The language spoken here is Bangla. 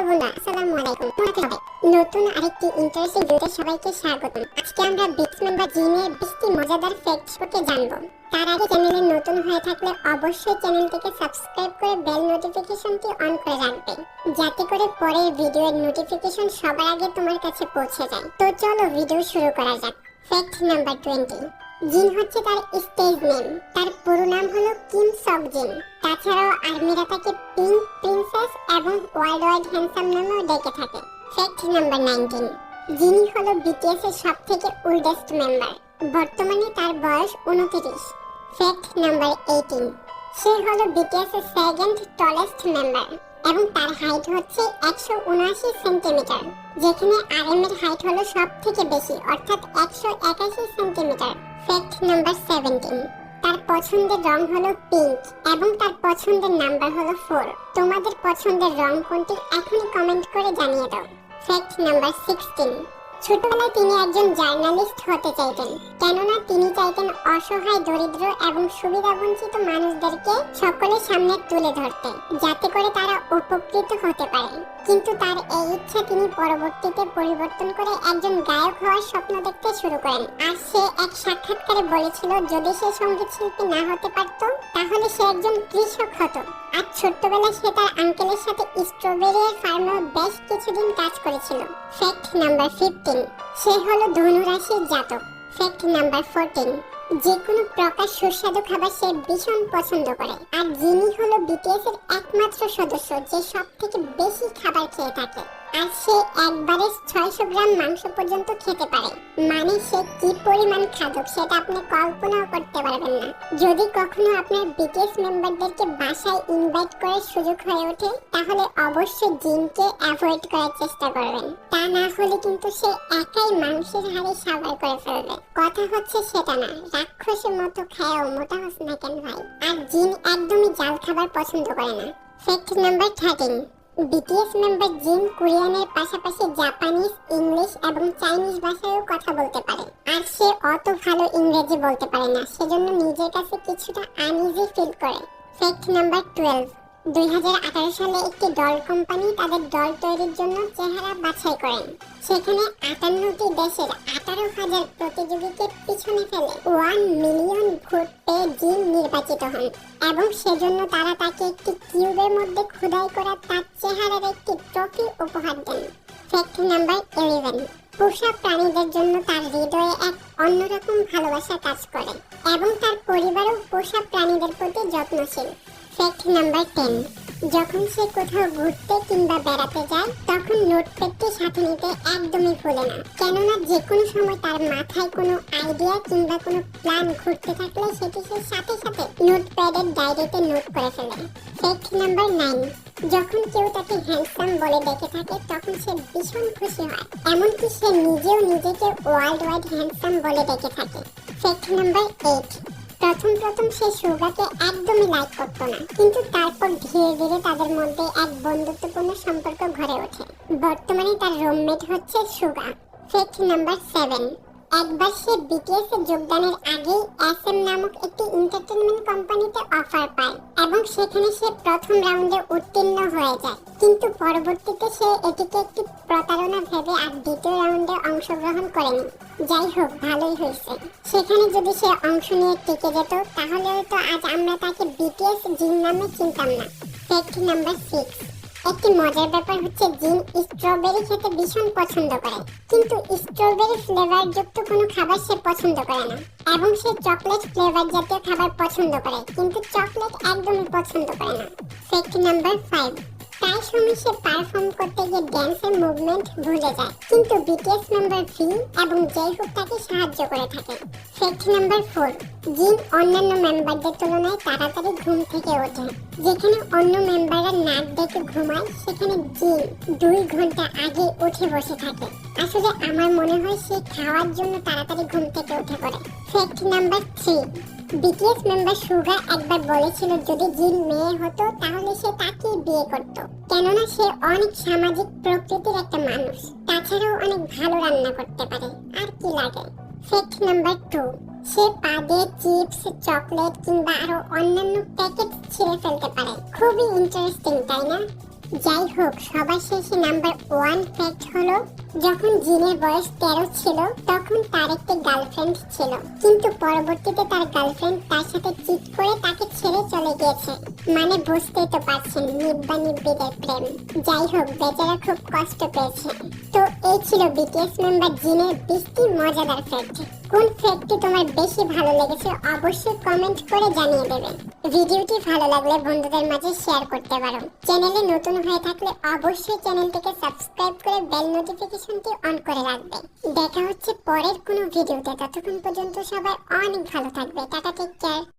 বন্ধুরা, আসসালামু আলাইকুম। নতুন আরেকটি ইন্টারেস্টিং ভিডিওতে সবাইকে স্বাগতম। আজকে আমরা বিটস মেম্বার জিনের 20টি মজাদার ফ্যাক্ট সম্পর্কে জানব। তার আগে চ্যানেলে নতুন হয়ে থাকলে অবশ্যই চ্যানেলটিকে সাবস্ক্রাইব করে বেল নোটিফিকেশনটি অন করে রাখবে, যাতে করে পরের ভিডিওর নোটিফিকেশন সবার আগে তোমার কাছে পৌঁছে যায়। তো চলো ভিডিও শুরু করা যাক। ফ্যাক্ট নাম্বার 20, জিন হচ্ছে তার স্টেজ নেম। তার পুরো নাম হলো কিম সক জিন। তাছাড়াও আর্মিরা তাকে পিঙ্ক প্রিন্সেস এবং ওয়ার্ল্ড ওয়াইড হ্যান্ডসাম নামেও ডেকে থাকে। ফ্যাক্ট নাম্বার 19, জিনি হলো বিটিএস এর সবথেকে ওল্ডেস্ট মেম্বার। বর্তমানে তার বয়স 29। ফ্যাক্ট নাম্বার 18, সে হলো বিটিএস এর সেকেন্ড টলেস্ট মেম্বার এবং তার হাইট হচ্ছে 179 সেন্টিমিটার, যেখানে আরএম এর হাইট হলো সবথেকে বেশি, অর্থাৎ 181 সেন্টিমিটার। ফ্যাক্ট নাম্বার 17, তার পছন্দের রং হলো পিঙ্ক এবং তার পছন্দের নাম্বার হলো 4। তোমাদের পছন্দের রং কোনটি এখনই কমেন্ট করে জানিয়ে দাও। ফ্যাক্ট নাম্বার 16, ছোটবেলায় তিনি একজন জার্নালিস্ট হতে চাইতেন, কেননা তিনি চাইতেন অসহায়, দরিদ্র এবং সুবিধাবঞ্চিত মানুষদেরকে সকলের সামনে তুলে ধরতে, যাতে করে তারা উপকৃত হতে পারে। কিন্তু তার এই ইচ্ছা তিনি পরবর্তীতে পরিবর্তন করে একজন গায়ক হওয়ার স্বপ্ন দেখতে শুরু করেন। আর সে এক সাক্ষাৎকারে বলেছিল যদি সে সঙ্গীত শিল্পী না হতে পারত তাহলে সে একজন কৃষক হতো। আর ছোট্টবেলায় সে তার আঙ্কেলের সাথে স্ট্রবেরি ফার্মে বেশ কিছুদিন কাজ করেছিল। ফ্যাক্ট নাম্বার 15, সে হলো ধনু রাশির জাতক। ফ্যাক্ট নাম্বার 14, যে কোনো প্রকার সুস্বাদু খাবার সে ভীষণ পছন্দ করে। আর যিনি হলো বিটিএস এর একমাত্র সদস্য যে সব থেকে বেশি খাবার খেয়ে থাকে। আর সে একবারে 600 গ্রাম মাংস পর্যন্ত খেতে পারে। মানে সে কি পরিমাণ খাদক সেটা আপনি কল্পনাও করতে পারবেন না। যদি কখনো আপনার বিটিএস মেম্বারদেরকে বাসায় ইনভাইট করার সুযোগ হয়ে ওঠে তাহলে অবশ্যই জিনকে অ্যাভয়েড করার চেষ্টা করবেন। তা না হলে কিন্তু সে একাই মাংসের হাড়ি সাবার করে ফেলবে। কথা হচ্ছে সেটা না, রাক্ষসের মতো খায়ও মোটা হস না কেন ভাই। আর জিন একদমই জাল খাবার পছন্দ করে না। ফ্যাক্ট নাম্বার 13, বিটিএস মেম্বার জিন কোরিয়ানের পাশাপাশি জাপানিজ, ইংলিশ এবং চাইনিজ ভাষায়ও কথা বলতে পারে। আর সে অত ভালো ইংরেজি বলতে পারে না, সেজন্য নিজের কাছে কিছুটা আনইজি ফিল করে। ফ্যাক্ট নাম্বার 12, 2018 সালে একটি ডল কোম্পানি তাদের ডল তৈরির জন্য চেহারা বাছাই করেন। সেখানে 58টি দেশের 18,000 প্রতিযোগীকে পিছনে ফেলে 1 মিলিয়ন ভোট পেয়ে জিন নির্বাচিত হন এবং সেজন্য তারা তাকে একটি কিউবের মধ্যে খোদাই করা তার চেহারার একটি ট্রফি উপহার দেন। ফ্যাক্ট নাম্বার 11, পোষা প্রাণীদের জন্য তার হৃদয়ে এক অন্যরকম ভালোবাসা কাজ করে এবং তার পরিবারও পোষা প্রাণীদের প্রতি যত্নশীল। ফ্যাক্ট নাম্বার 10, যখন সে কোথাও ঘুরতে কিংবা বেড়াতে যায় তখন নোটপ্যাডটি সাথে নিতে একদমই ভুলে না, কেননা যে কোনো সময় তার মাথায় কোনো আইডিয়া কিংবা কোনো প্ল্যান ঘুরতে থাকলে সেটি সে সাথে সাথে নোটপ্যাডের ডায়েরিতে নোট করে ফেলে। ফ্যাক্ট নাম্বার 9, যখন কেউ তাকে হ্যান্ডসাম বলে ডেকে থাকে তখন সে ভীষণ খুশি হয়, এমনকি সে নিজেও নিজেকে ওয়ার্ল্ড ওয়াইড হ্যান্ডসাম বলে ডেকে থাকে। ফ্যাক্ট নাম্বার 8, প্রথম সে সুগাকে একদমই লাইক করতো না, কিন্তু তারপর ধীরে ধীরে তাদের মধ্যে এক বন্ধুত্বপূর্ণ সম্পর্ক গড়ে ওঠে। বর্তমানে তার রুমমেট হচ্ছে সুগা। ফ্যাক্ট নাম্বার 7, একবার সে বিটিএস এ যোগদানের আগেই এসএম নামক একটি এন্টারটেইনমেন্ট কোম্পানিতে অফার পায় এবং সেখানে সে প্রথম রাউন্ডে উত্তীর্ণ হয়ে যায়, কিন্তু পরবর্তীতে সে এটিকে একটি প্রতারণা ভেবে আর দ্বিতীয় রাউন্ডে অংশগ্রহণ করেনি। যাই হোক, ভালোই হয়েছে। সেখানে যদি সে অংশ নিয়ে টিকে যেত তাহলে হয়তো আজ আমরা তাকে বিটিএস জিন নামে চিনতাম না। ফ্যাক্ট নাম্বার 6, একটি মজার ব্যাপার হচ্ছে জিন স্ট্রবেরি খেতে ভীষণ পছন্দ করে, কিন্তু স্ট্রবেরি ফ্লেভার যুক্ত কোনো খাবার সে পছন্দ করে না এবং সে চকলেট ফ্লেভার জাতীয় খাবার পছন্দ করে, কিন্তু চকলেট একদমই পছন্দ করে না। ফ্যাক্ট নাম্বার 5, প্রায় সময় সে পারফর্ম করতে গিয়ে ড্যান্সের মুভমেন্ট ভুলে যায়, কিন্তু বিটিএস মেম্বার ভি এবং জেহুক তাকে সাহায্য করে থাকে। ফ্যাক্ট নাম্বার 4, জিন অন্যান্য মেম্বারদের তুলনায় তাড়াতাড়ি ঘুম থেকে ওঠে। যেখানে অন্য মেম্বাররা নাক ডেকে ঘুমায় সেখানে জিন 2 ঘন্টা আগে উঠে বসে থাকে। আসলে আমার মনে হয় সে খাওয়ার জন্য তাড়াতাড়ি ঘুম থেকে উঠে পড়ে। ফ্যাক্ট নাম্বার 3, বিটিএস মেম্বার সুগা একবার বলেছিল যদি জিন মেয়ে হতো তাহলে সে তাকেই বিয়ে করত, কেননা সে অনেক সামাজিক প্রকৃতির একটা মানুষ, তাছাড়াও অনেক ভালো রান্না করতে পারে। আর কি লাগে। ফ্যাক্ট নাম্বার 2, সে পা দিয়ে চিপস, চকলেট কিংবা আরো অন্যান্য প্যাকেট ছিঁড়ে ফেলতে পারে। খুবই ইন্টারেস্টিং, তাই না? যাই হোক, সবার শেষে নাম্বার 1 ফ্যাক্ট হলো, যখন জিনের বয়স 13 ছিল তখন তার একটি গার্লফ্রেন্ড ছিল, কিন্তু পরবর্তীতে তার গার্লফ্রেন্ড তার সাথে চিট করে তাকে ছেড়ে চলে গিয়েছে। মানে বুঝতেই তো পারছেন নিব্বা নিব্বিদের প্রেম। যাই হোক, বেচারা খুব কষ্ট পেয়েছে। তো এই ছিল বিটিএস মেম্বার জিনের 20টি মজাদার ফ্যাক্ট। কোন ফ্যাক্টটি তোমার বেশি ভালো লেগেছে অবশ্যই কমেন্ট করে জানিয়ে দেবে। ভিডিওটি ভালো লাগলে বন্ধুদের মাঝে শেয়ার করতে পারো। চ্যানেলে নতুন হয়ে থাকলে অবশ্যই চ্যানেলটিকে সাবস্ক্রাইব করে বেল নোটিফিকেশনটি অন করে রাখবে। দেখা হচ্ছে পরের কোনো ভিডিওতে। ততক্ষণ পর্যন্ত সবাই অনেক ভালো থাকবে। Tata, take care.